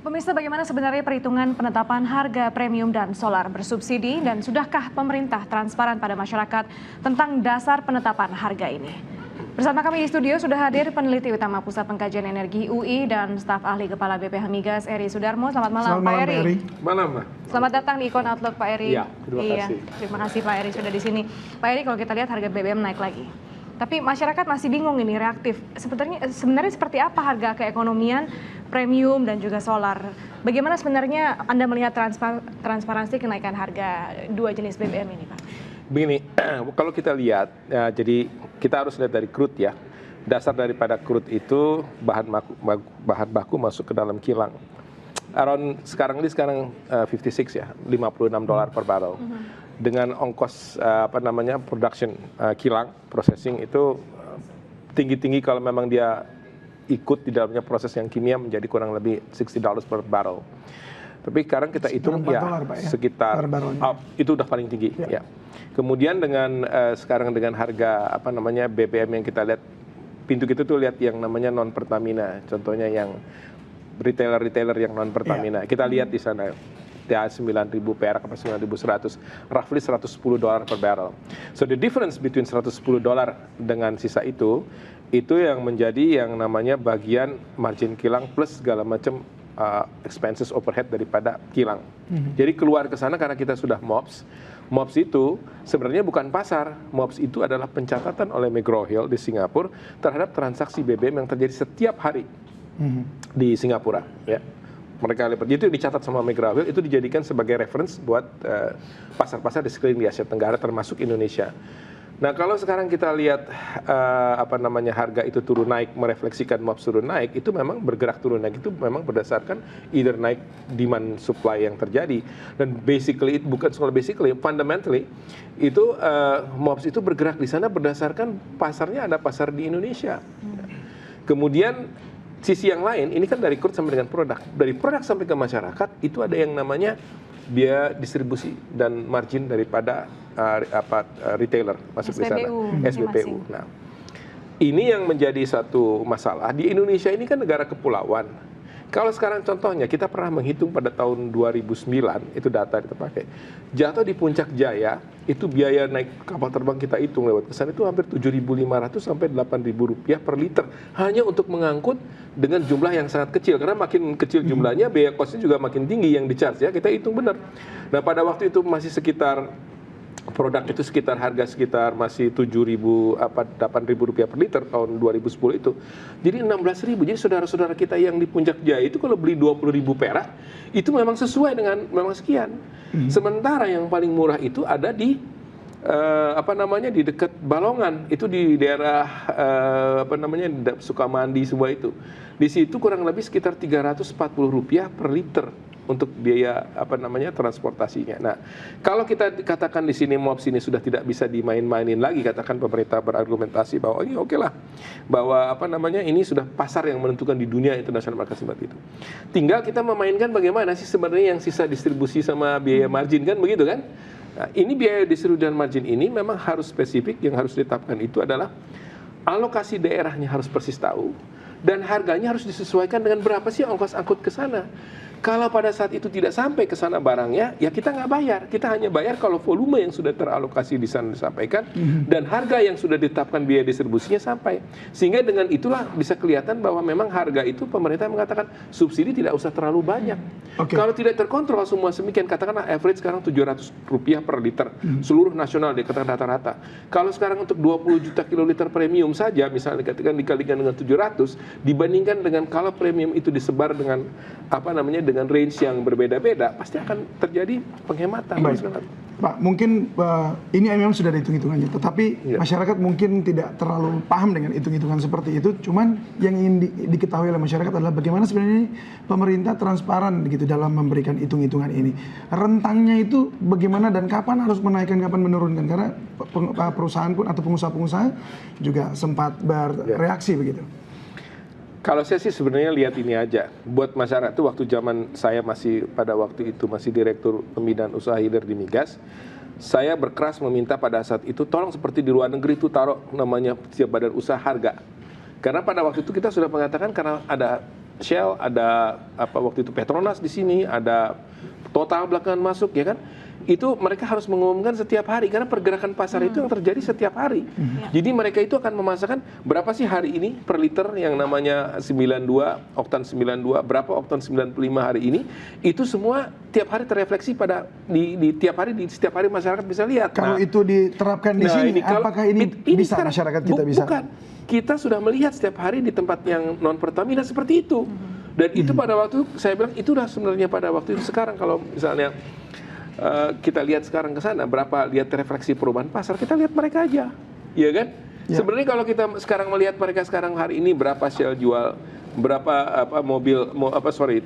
Pemirsa, bagaimana sebenarnya perhitungan penetapan harga premium dan solar bersubsidi dan sudahkah pemerintah transparan pada masyarakat tentang dasar penetapan harga ini? Bersama kami di studio sudah hadir peneliti utama Pusat Pengkajian Energi UI dan staf ahli kepala BPH Migas Eri Sudarmo. Selamat malam, Pak Eri. Malam, Mbak. Selamat datang di Icon Outlook, Pak Eri. Iya, terima kasih. Terima kasih Pak Eri sudah di sini. Pak Eri, kalau kita lihat harga BBM naik lagi. Tapi masyarakat masih bingung ini, reaktif. Sebenarnya seperti apa harga keekonomian, premium dan juga solar? Bagaimana sebenarnya Anda melihat transparansi kenaikan harga dua jenis BBM ini, Pak? Begini, kalau kita lihat, ya, jadi kita harus lihat dari crude ya. Dasar daripada crude itu bahan baku masuk ke dalam kilang. Sekarang 56 ya, $56 per barrel. Dengan ongkos production kilang processing itu tinggi-tinggi kalau memang dia ikut di dalamnya proses yang kimia menjadi kurang lebih $60 per barrel. Tapi sekarang kita hitung ya sekitar itu udah paling tinggi ya. Kemudian dengan sekarang dengan harga BBM yang kita lihat pintu kita tuh lihat yang namanya non Pertamina, contohnya yang retailer yang non Pertamina. Kita lihat di sana ya 9.000 perak atau 9.100, roughly $110 per barrel. So the difference between $110 dengan sisa itu yang menjadi yang namanya bagian margin kilang plus segala macam expenses overhead daripada kilang. Jadi keluar ke sana karena kita sudah MOPS. MOPS itu sebenarnya bukan pasar. MOPS itu adalah pencatatan oleh McGraw-Hill di Singapura terhadap transaksi BBM yang terjadi setiap hari di Singapura. Ya. Mereka lipat itu dicatat sama McGraw-Hill, itu dijadikan sebagai reference buat pasar-pasar di sekeliling di Asia Tenggara termasuk Indonesia. Nah kalau sekarang kita lihat harga itu turun naik merefleksikan MOPS turun naik, itu memang bergerak turun naik itu memang berdasarkan either naik demand supply yang terjadi dan fundamentally itu MOPS itu bergerak di sana berdasarkan pasarnya ada pasar di Indonesia. Kemudian sisi yang lain, ini kan dari crude sampai dengan produk. Dari produk sampai ke masyarakat, itu ada yang namanya biaya distribusi dan margin daripada retailer masuk di sana. SBPU. Nah, ini yang menjadi satu masalah. Di Indonesia ini kan negara kepulauan. Kalau sekarang contohnya, kita pernah menghitung pada tahun 2009, itu data kita pakai. Jatuh di Puncak Jaya, itu biaya naik kapal terbang kita hitung lewat kesan itu hampir 7.500 sampai 8.000 rupiah per liter. Hanya untuk mengangkut dengan jumlah yang sangat kecil. Karena makin kecil jumlahnya, biaya kosnya juga makin tinggi yang di-charge ya. Kita hitung benar. Nah pada waktu itu masih sekitar produk itu harga sekitar masih 8.000 rupiah per liter tahun 2010 itu. Jadi 16.000. Jadi saudara-saudara kita yang di Puncak Jaya itu kalau beli 20.000 perak itu memang sesuai dengan memang sekian. Sementara yang paling murah itu ada di di dekat Balongan, itu di daerah Sukamandi semua itu. Di situ kurang lebih sekitar 340 rupiah per liter untuk biaya transportasinya. Nah, kalau kita katakan di sini MOPS ini sudah tidak bisa dimain-mainin lagi, katakan pemerintah berargumentasi bahwa ini oke lah, bahwa ini sudah pasar yang menentukan di dunia internasional market seperti itu. Tinggal kita memainkan bagaimana sih sebenarnya yang sisa distribusi sama biaya margin kan begitu kan? Nah, ini biaya distribusi dan margin ini memang harus spesifik, yang harus ditetapkan itu adalah alokasi daerahnya harus persis tahu dan harganya harus disesuaikan dengan berapa sih ongkos angkut ke sana. Kalau pada saat itu tidak sampai ke sana barangnya, ya kita nggak bayar. Kita hanya bayar kalau volume yang sudah teralokasi di sana disampaikan dan harga yang sudah ditetapkan biaya distribusinya sampai. Sehingga dengan itulah bisa kelihatan bahwa memang harga itu pemerintah mengatakan subsidi tidak usah terlalu banyak. Kalau tidak terkontrol semua semikian, katakanlah average sekarang 700 rupiah per liter. Seluruh nasional dikatakan rata-rata. Kalau sekarang untuk 20 juta kiloliter premium saja, misalnya dikalikan dengan 700, dibandingkan dengan kalau premium itu disebar dengan dengan range yang berbeda-beda, pasti akan terjadi penghematan. Pak, mungkin ini memang sudah ada hitung-hitungannya, tetapi masyarakat mungkin tidak terlalu paham dengan hitung-hitungan seperti itu. Cuman yang ingin diketahui oleh masyarakat adalah bagaimana sebenarnya pemerintah transparan gitu dalam memberikan hitung-hitungan ini. Rentangnya itu bagaimana dan kapan harus menaikkan, kapan menurunkan? Karena perusahaan pun atau pengusaha-pengusaha juga sempat bereaksi begitu. Kalau saya sih sebenarnya lihat ini aja, buat masyarakat itu waktu zaman saya pada waktu itu masih Direktur Pembinaan Usaha Hilir di Migas, saya berkeras meminta pada saat itu tolong seperti di luar negeri itu taruh namanya setiap badan usaha harga. Karena pada waktu itu kita sudah mengatakan karena ada Shell, ada waktu itu Petronas di sini, ada Total belakangan masuk, ya kan? Itu mereka harus mengumumkan setiap hari karena pergerakan pasar itu yang terjadi setiap hari. Jadi mereka itu akan memasarkan berapa sih hari ini per liter yang namanya 92, oktan 92, berapa oktan 95 hari ini. Itu semua tiap hari terrefleksi pada setiap hari masyarakat bisa lihat. Kalau itu diterapkan di sini, apakah ini bisa sekarang, masyarakat kita bisa? Bukan. Kita sudah melihat setiap hari di tempat yang non Pertamina seperti itu. Dan itu pada waktu saya bilang itu udah sebenarnya pada waktu itu. Sekarang kalau misalnya kita lihat sekarang ke sana, berapa lihat refleksi perubahan pasar, kita lihat mereka aja, ya kan? Ya. Sebenarnya kalau kita sekarang melihat mereka sekarang hari ini berapa Shell jual, berapa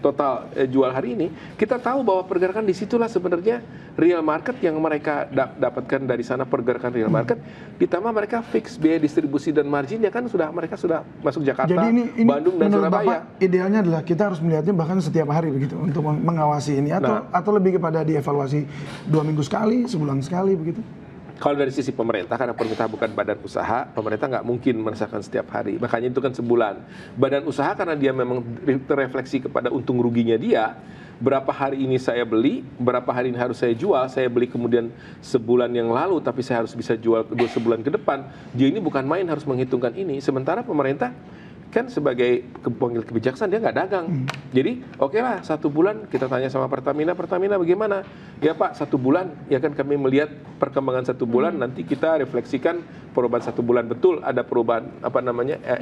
Total jual hari ini, kita tahu bahwa pergerakan disitulah sebenarnya real market yang mereka dapatkan dari sana, pergerakan real market, ditambah mereka fix biaya distribusi dan margin ya kan mereka sudah masuk Jakarta, jadi ini Bandung dan Surabaya. Bapak, idealnya adalah kita harus melihatnya bahkan setiap hari begitu untuk mengawasi ini atau lebih kepada dievaluasi 2 minggu sekali, sebulan sekali begitu. Kalau dari sisi pemerintah, karena pemerintah bukan badan usaha, pemerintah nggak mungkin merasakan setiap hari. Makanya itu kan sebulan. Badan usaha karena dia memang terrefleksi kepada untung ruginya dia, berapa hari ini saya beli, berapa hari ini harus saya jual, saya beli kemudian sebulan yang lalu, tapi saya harus bisa jual 2 sebulan ke depan. Dia ini bukan main harus menghitungkan ini. Sementara pemerintah kan sebagai pemilik kebijaksanaan dia nggak dagang. Jadi oke lah 1 bulan kita tanya sama Pertamina bagaimana? Ya Pak 1 bulan ya kan kami melihat perkembangan 1 bulan nanti kita refleksikan perubahan 1 bulan betul ada perubahan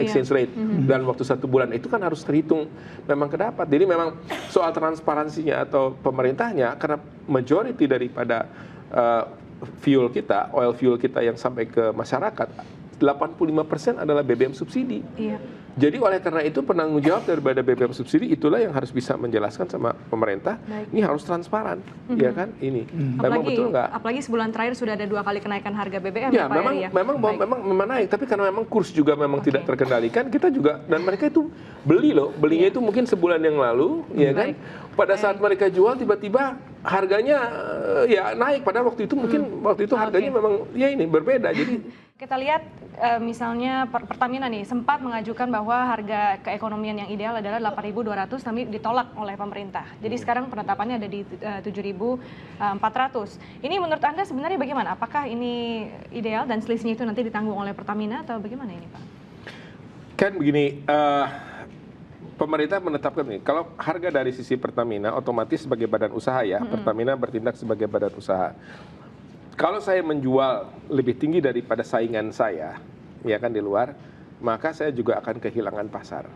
exchange rate dalam waktu 1 bulan itu kan harus terhitung memang kedapat. Jadi memang soal transparansinya atau pemerintahnya karena majority daripada fuel kita, oil fuel kita yang sampai ke masyarakat 85% adalah BBM subsidi. Iya. Jadi oleh karena itu penanggung jawab daripada BBM subsidi itulah yang harus bisa menjelaskan sama pemerintah. Baik. Ini harus transparan, ya kan? Ini memang betul nggak? Apalagi sebulan terakhir sudah ada 2 kali kenaikan harga BBM ya, Pak Eri ya. Memang naik, tapi karena memang kurs juga memang tidak terkendalikan, kita juga dan mereka itu belinya itu mungkin sebulan yang lalu, ya kan? Pada saat mereka jual tiba-tiba harganya ya naik, padahal waktu itu mungkin harganya memang ya ini berbeda. Jadi kita lihat misalnya Pertamina nih sempat mengajukan bahwa harga keekonomian yang ideal adalah 8.200 tapi ditolak oleh pemerintah. Jadi sekarang penetapannya ada di 7.400. Ini menurut Anda sebenarnya bagaimana? Apakah ini ideal dan selisihnya itu nanti ditanggung oleh Pertamina atau bagaimana ini Pak? Kan begini, pemerintah menetapkan nih, kalau harga dari sisi Pertamina otomatis sebagai badan usaha ya, Pertamina bertindak sebagai badan usaha. Kalau saya menjual lebih tinggi daripada saingan saya, ya kan di luar, maka saya juga akan kehilangan pasar.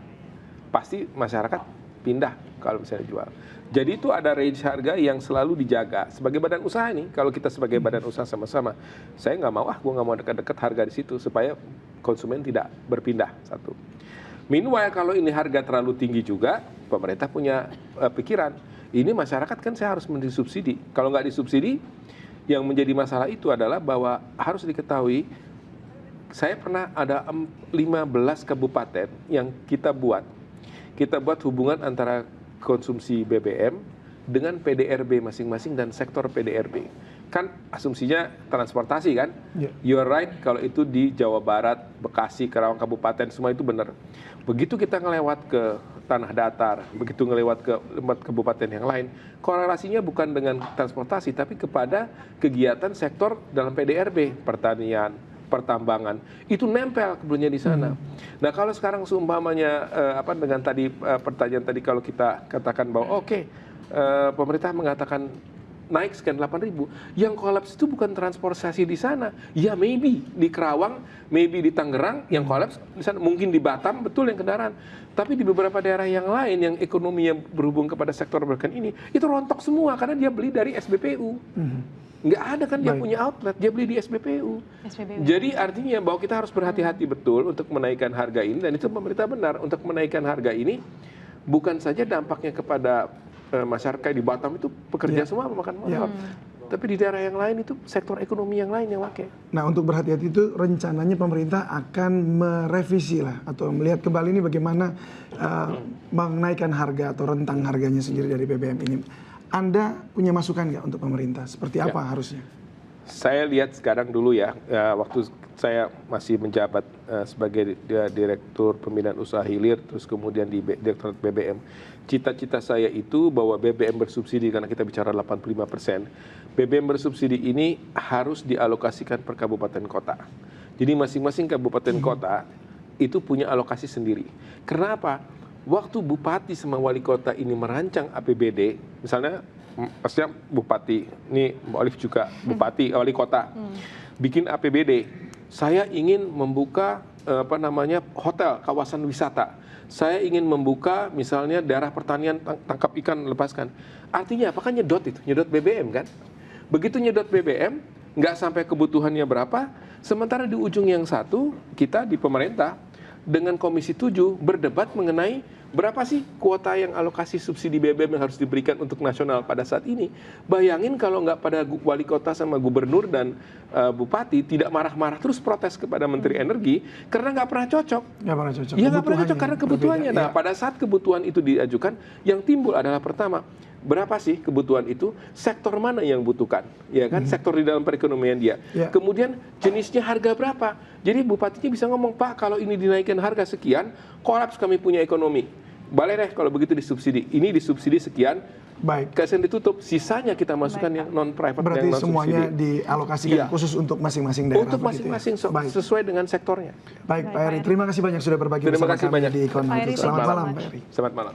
Pasti masyarakat pindah kalau misalnya jual. Jadi itu ada range harga yang selalu dijaga. Sebagai badan usaha nih, kalau kita sebagai badan usaha sama-sama, saya nggak mau gue nggak mau dekat-dekat harga di situ supaya konsumen tidak berpindah satu. Meanwhile kalau ini harga terlalu tinggi juga, pemerintah punya pikiran, ini masyarakat kan saya harus disubsidi. Kalau nggak disubsidi, yang menjadi masalah itu adalah bahwa harus diketahui, saya pernah ada 15 kabupaten yang kita buat hubungan antara konsumsi BBM dengan PDRB masing-masing dan sektor PDRB. Kan asumsinya transportasi kan? Yeah. You're right, kalau itu di Jawa Barat, Bekasi, Karawang Kabupaten, semua itu benar. Begitu kita ngelewat ke tanah datar, begitu ngelewat ke kabupaten yang lain, korelasinya bukan dengan transportasi, tapi kepada kegiatan sektor dalam PDRB, pertanian, pertambangan, itu nempel kebetulannya di sana. Nah kalau sekarang seumpamanya dengan tadi pertanyaan tadi kalau kita katakan bahwa pemerintah mengatakan naik sekian 8.000, yang kolaps itu bukan transportasi di sana. Ya maybe di Kerawang, maybe di Tangerang yang kolaps di sana, mungkin di Batam betul yang kendaraan. Tapi di beberapa daerah yang lain yang ekonominya berhubung kepada sektor berkan ini, itu rontok semua karena dia beli dari SBPU. Nggak ada kan dia punya outlet, dia beli di SBPU. Jadi artinya bahwa kita harus berhati-hati betul untuk menaikkan harga ini, dan itu pemerintah benar untuk menaikkan harga ini bukan saja dampaknya kepada masyarakat di Batam itu pekerja semua memakan modal. Tapi di daerah yang lain itu sektor ekonomi yang lain yang pakai. Nah untuk berhati-hati itu rencananya pemerintah akan merevisi lah atau melihat kembali ini bagaimana menaikkan harga atau rentang harganya sendiri dari BBM ini. Anda punya masukan nggak untuk pemerintah? Seperti apa harusnya? Saya lihat sekarang dulu ya, waktu saya masih menjabat sebagai Direktur Pembinaan Usaha Hilir, terus kemudian di Direktorat BBM. Cita-cita saya itu bahwa BBM bersubsidi, karena kita bicara 85%, BBM bersubsidi ini harus dialokasikan per kabupaten kota. Jadi masing-masing kabupaten kota itu punya alokasi sendiri. Kenapa? Waktu bupati sama wali kota ini merancang APBD, misalnya maksudnya bupati, ini Mbak Olive juga bupati, wali kota, bikin APBD. Saya ingin membuka hotel, kawasan wisata. Saya ingin membuka misalnya daerah pertanian, tangkap ikan, lepaskan. Artinya apa kan nyedot itu, nyedot BBM kan? Begitu nyedot BBM, nggak sampai kebutuhannya berapa. Sementara di ujung yang satu, kita di pemerintah dengan Komisi 7 berdebat mengenai berapa sih kuota yang alokasi subsidi BBM yang harus diberikan untuk nasional pada saat ini. Bayangin kalau nggak pada wali kota sama gubernur dan bupati tidak marah-marah terus protes kepada Menteri Energi karena nggak pernah cocok. Nggak pernah cocok. Ya nggak pernah cocok karena kebutuhannya. Nah, pada saat kebutuhan itu diajukan, yang timbul adalah pertama, berapa sih kebutuhan itu? Sektor mana yang butuhkan? Ya kan, sektor di dalam perekonomian dia. Kemudian jenisnya harga berapa? Jadi bupatinya bisa ngomong, Pak, kalau ini dinaikkan harga sekian, kolaps kami punya ekonomi. Boleh deh kalau begitu disubsidi. Ini disubsidi sekian, baik. Kesan ditutup, sisanya kita masukkan yang non-private, berarti yang non-subsidi. semuanya dialokasikan khusus untuk masing-masing daerah. Untuk masing-masing, sesuai dengan sektornya. Baik, Pak Eri, terima kasih banyak sudah berbagi Terima bersama kasih kami banyak. di Connected. Selamat malam, Pak Eri. Selamat malam.